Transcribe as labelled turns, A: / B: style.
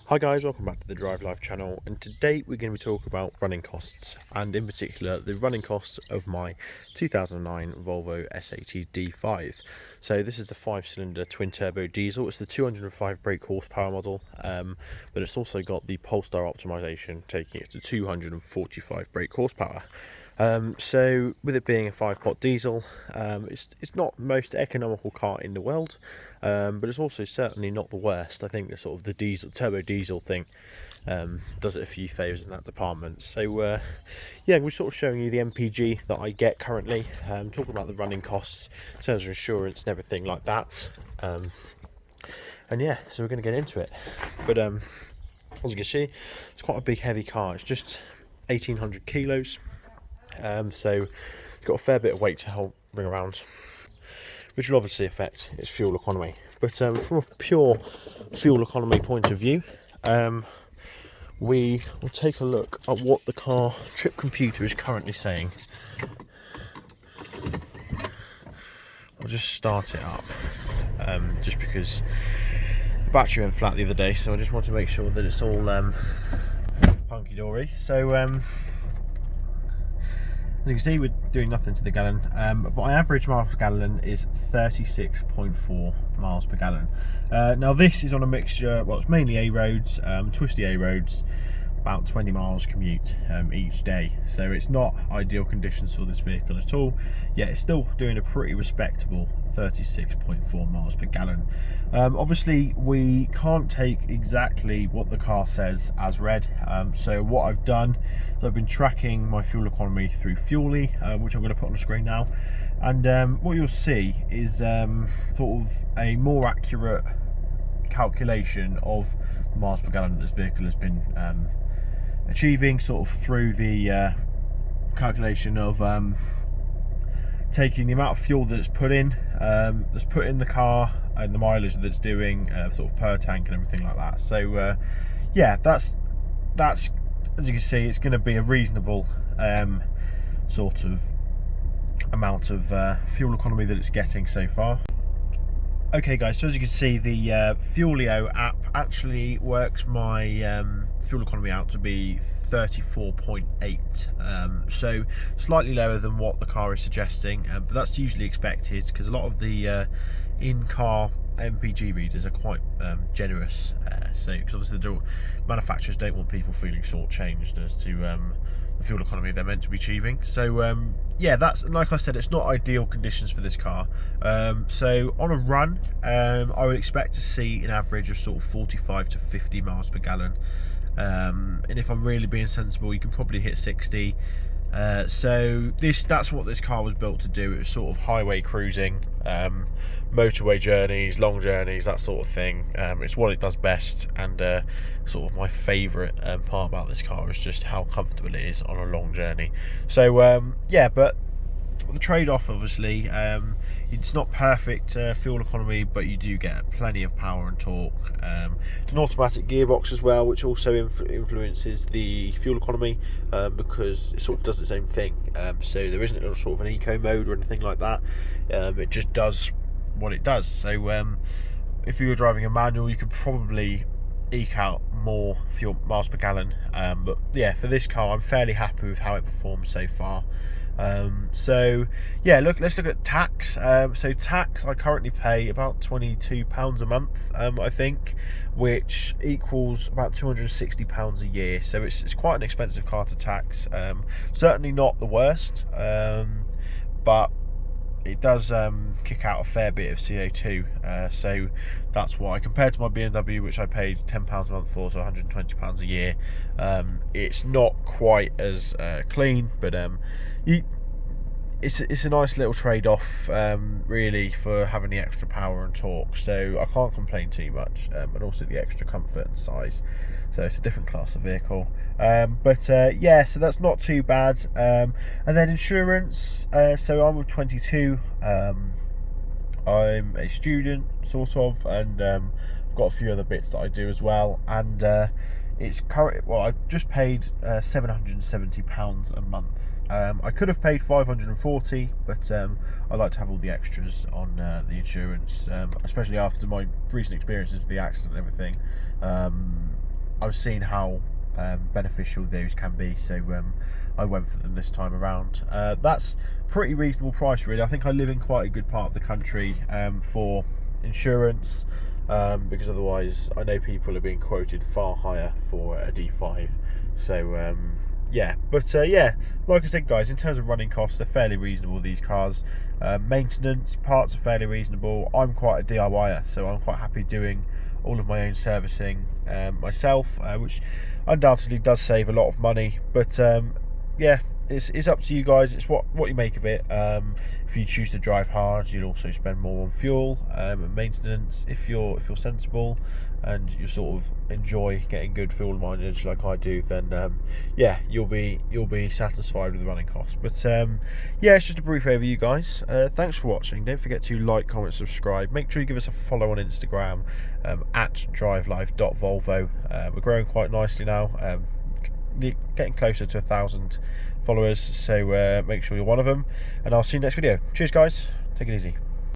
A: Hi guys, welcome back to the Drive Life channel, and today we're going to be talking about running costs, and in particular the running costs of my 2009 Volvo S80 D5. So this is the 5-cylinder twin turbo diesel. It's the 205 brake horsepower model, but it's also got the Polestar optimization, taking it to 245 brake horsepower. So with it being a 5-pot diesel, it's not the most economical car in the world, but it's also certainly not the worst. I think the sort of the turbo diesel thing does it a few favours in that department. So yeah, we're sort of showing you the MPG that I get currently, talking about the running costs in terms of insurance and everything like that. And yeah, so we're going to get into it. But as you can see, it's quite a big heavy car. It's just 1800 kilos. So it's got a fair bit of weight to bring around, which will obviously affect its fuel economy. But from a pure fuel economy point of view, we will take a look at what the car trip computer is currently saying. I'll just start it up, just because the battery went flat the other day, so I just want to make sure that it's all hunky-dory. So as you can see, we're doing nothing to the gallon, but my average miles per gallon is 36.4 miles per gallon. Now this is on a mixture, well, it's mainly A roads, twisty A roads, about 20 miles commute each day. So it's not ideal conditions for this vehicle at all, yet it's still doing a pretty respectable 36.4 miles per gallon. Obviously we can't take exactly what the car says as read, so what I've done is I've been tracking my fuel economy through Fuely, which I'm going to put on the screen now, and what you'll see is sort of a more accurate calculation of miles per gallon that this vehicle has been achieving, sort of through the calculation of taking the amount of fuel that it's put in the car and the mileage that it's doing, sort of per tank and everything like that. So yeah, that's as you can see, it's going to be a reasonable sort of amount of fuel economy that it's getting so far. Okay guys, so as you can see, the Fuelio app actually works my fuel economy out to be 34.8, so slightly lower than what the car is suggesting, but that's usually expected because a lot of the in-car MPG readers are quite generous, so because obviously the manufacturers don't want people feeling shortchanged as to the fuel economy they're meant to be achieving. So yeah, that's, like I said, it's not ideal conditions for this car. So on a run, I would expect to see an average of sort of 45 to 50 miles per gallon, and if I'm really being sensible, you can probably hit 60. So that's what this car was built to do. It was sort of highway cruising, motorway journeys, long journeys, that sort of thing. It's what it does best, and sort of my favourite part about this car is just how comfortable it is on a long journey. So yeah, but the trade-off, obviously, it's not perfect fuel economy, but you do get plenty of power and torque. It's an automatic gearbox as well, which also influences the fuel economy, because it sort of does its own thing. So there isn't a sort of an eco mode or anything like that. It just does what it does. So if you were driving a manual, you could probably eke out more fuel miles per gallon, but yeah, for this car I'm fairly happy with how it performs so far. So yeah, let's look at tax. So tax, I currently pay about £22 a month, I think, which equals about £260 a year. So it's quite an expensive car to tax. Certainly not the worst, but it does kick out a fair bit of CO2, so that's why, compared to my BMW, which I paid £10 a month for, so £120 a year, it's not quite as clean, but it's a nice little trade-off, really, for having the extra power and torque, so I can't complain too much, and also the extra comfort and size. So it's a different class of vehicle, but yeah, so that's not too bad. And then insurance, so I'm 22, I'm a student, sort of, and I've got a few other bits that I do as well, and it's current. Well, I just paid £770 a month. I could have paid £540, but I like to have all the extras on the insurance, especially after my recent experiences with the accident and everything. I've seen how beneficial those can be, so I went for them this time around. That's pretty reasonable price, really. I think I live in quite a good part of the country for insurance, because otherwise I know people are being quoted far higher for a D5. So yeah, but yeah, like I said, guys, in terms of running costs, they're fairly reasonable, these cars. Maintenance parts are fairly reasonable. I'm quite a DIYer, so I'm quite happy doing all of my own servicing myself, which undoubtedly does save a lot of money. But yeah, it's up to you guys. It's what you make of it. If you choose to drive hard, you'll also spend more on fuel and maintenance. If you're sensible and you sort of enjoy getting good fuel mileage like I do, then yeah, you'll be satisfied with the running costs. But yeah, it's just a brief overview, guys. Thanks for watching. Don't forget to like, comment, subscribe. Make sure you give us a follow on Instagram at drivelife.volvo. We're growing quite nicely now, getting closer to 1,000 followers, so make sure you're one of them, and I'll see you next video. Cheers, guys. Take it easy.